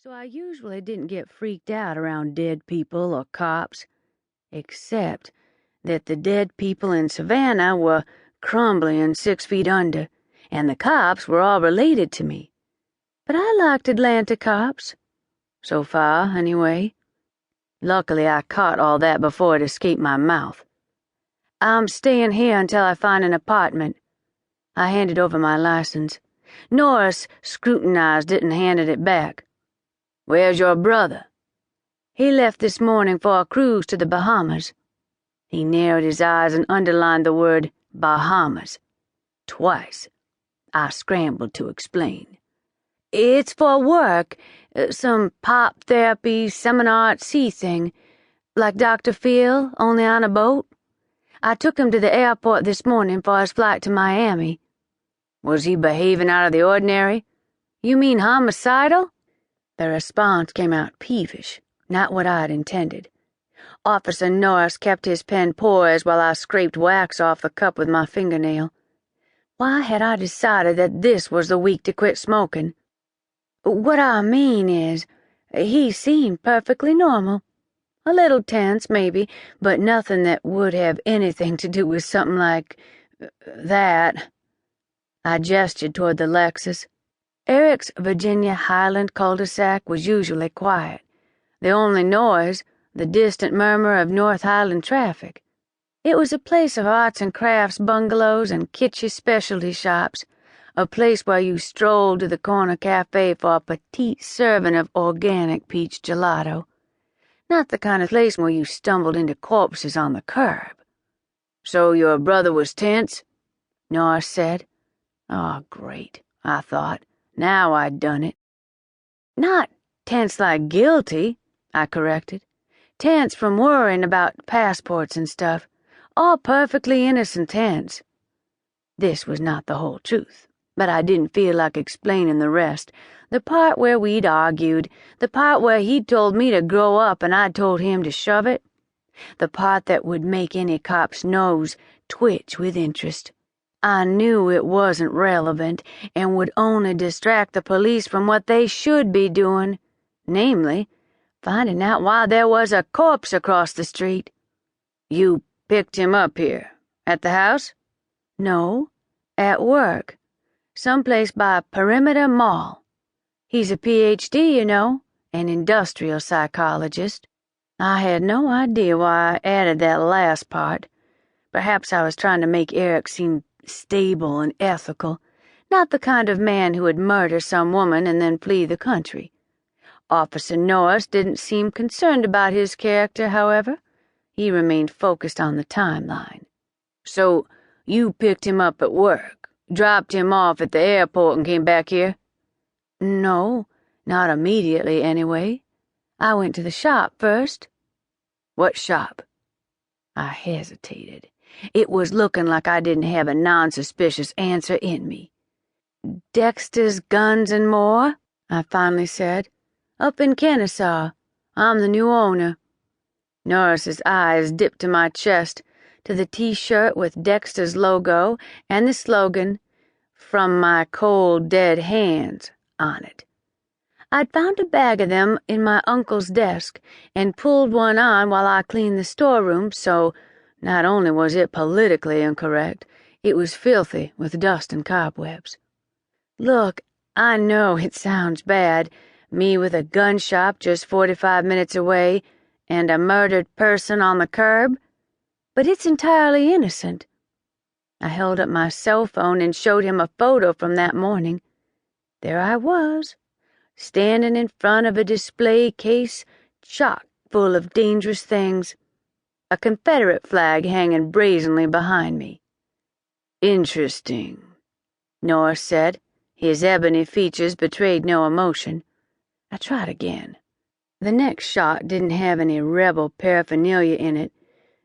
so I usually didn't get freaked out around dead people or cops, except that the dead people in Savannah were crumbling 6 feet under, and the cops were all related to me. But I liked Atlanta cops. So far, anyway. Luckily, I caught all that before it escaped my mouth. "I'm staying here until I find an apartment." I handed over my license. Norris scrutinized it and handed it back. "Where's your brother?" "He left this morning for a cruise to the Bahamas." He narrowed his eyes and underlined the word Bahamas twice. I scrambled to explain. "It's for work, some pop therapy seminar at sea thing, like Dr. Phil, only on a boat. I took him to the airport this morning for his flight to Miami." "Was he behaving out of the ordinary? You mean homicidal?" The response came out peevish, not what I'd intended. Officer Norris kept his pen poised while I scraped wax off the cup with my fingernail. Why had I decided that this was the week to quit smoking? "What I mean is, he seemed perfectly normal. A little tense, maybe, but nothing that would have anything to do with something like that." I gestured toward the Lexus. Eric's Virginia Highland cul-de-sac was usually quiet. The only noise, the distant murmur of North Highland traffic. It was a place of arts and crafts bungalows and kitschy specialty shops, a place where you strolled to the corner cafe for a petite serving of organic peach gelato. Not the kind of place where you stumbled into corpses on the curb. "So your brother was tense?" Norris said. Oh, great, I thought. Now I'd done it. "Not tense like guilty," I corrected. "Tense from worrying about passports and stuff. All perfectly innocent tense." This was not the whole truth, but I didn't feel like explaining the rest. The part where we'd argued, the part where he'd told me to grow up and I'd told him to shove it, the part that would make any cop's nose twitch with interest. I knew it wasn't relevant and would only distract the police from what they should be doing, namely, finding out why there was a corpse across the street. "You picked him up here, at the house?" "No, at work. Someplace by Perimeter Mall. He's a Ph.D., you know, an industrial psychologist." I had no idea why I added that last part. Perhaps I was trying to make Eric seem stable and ethical, not the kind of man who would murder some woman and then flee the country. Officer Norris didn't seem concerned about his character, however. He remained focused on the timeline. "So, you picked him up at work, dropped him off at the airport and came back here?" "No, not immediately, anyway. I went to the shop first." "What shop?" I hesitated. It was looking like I didn't have a non-suspicious answer in me. "Dexter's Guns and More," I finally said. "Up in Kennesaw. I'm the new owner." Norris's eyes dipped to my chest, to the T-shirt with Dexter's logo and the slogan, "From my cold, dead hands," on it. I'd found a bag of them in my uncle's desk and pulled one on while I cleaned the storeroom, so not only was it politically incorrect, it was filthy with dust and cobwebs. Look, I know it sounds bad, me with a gun shop just 45 minutes away and a murdered person on the curb, but it's entirely innocent. I held up my cell phone and showed him a photo from that morning. There I was, standing in front of a display case chock full of dangerous things, a Confederate flag hanging brazenly behind me. "Interesting," Norris said. His ebony features betrayed no emotion. I tried again. The next shot didn't have any rebel paraphernalia in it,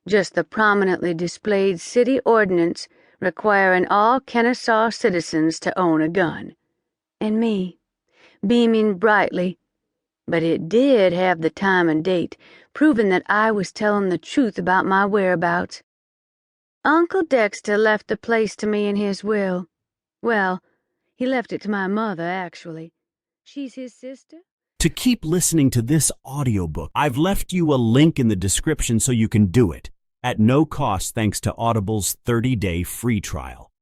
just the prominently displayed city ordinance requiring all Kennesaw citizens to own a gun. And me, beaming brightly. But it did have the time and date, proving that I was telling the truth about my whereabouts. Uncle Dexter left the place to me in his will. Well, he left it to my mother, actually. She's his sister, to keep listening to this audiobook. I've left you a link in the description so you can do it, at no cost thanks to Audible's 30-day free trial.